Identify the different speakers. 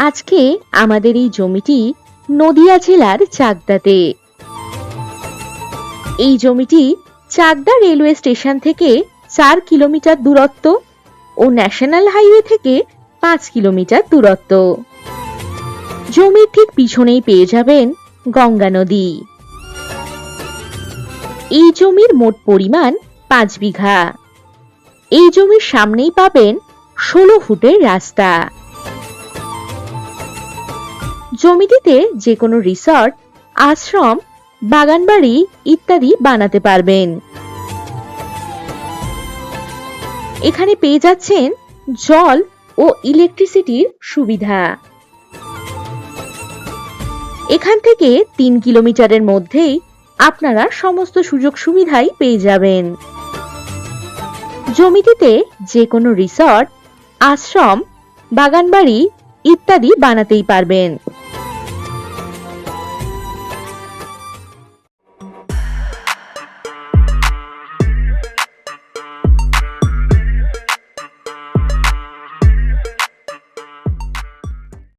Speaker 1: আজকে আমাদের এই জমিটি নদিয়া জেলার চাকদাতে। এই জমিটি চাকদা রেলওয়ে স্টেশন থেকে 4 কিলোমিটার দূরত্ব ও ন্যাশনাল হাইওয়ে থেকে 5 কিলোমিটার দূরত্ব। জমির ঠিক পিছনেই পেয়ে যাবেন গঙ্গা নদী। এই জমির মোট পরিমাণ 5 বিঘা। এই জমির সামনেই পাবেন 16 ফুটের রাস্তা। জমিটিতে যে কোনো রিসর্ট, আশ্রম, বাগানবাড়ি ইত্যাদি বানাতে পারবেন। এখানে পেয়ে যাচ্ছেন জল ও ইলেকট্রিসিটির সুবিধা। এখান থেকে 3 কিলোমিটারের মধ্যেই আপনারা সমস্ত সুযোগ সুবিধাই পেয়ে যাবেন। জমিটিতে যে কোনো রিসর্ট, আশ্রম, বাগানবাড়ি ইত্যাদি বানাতেই পারবেন।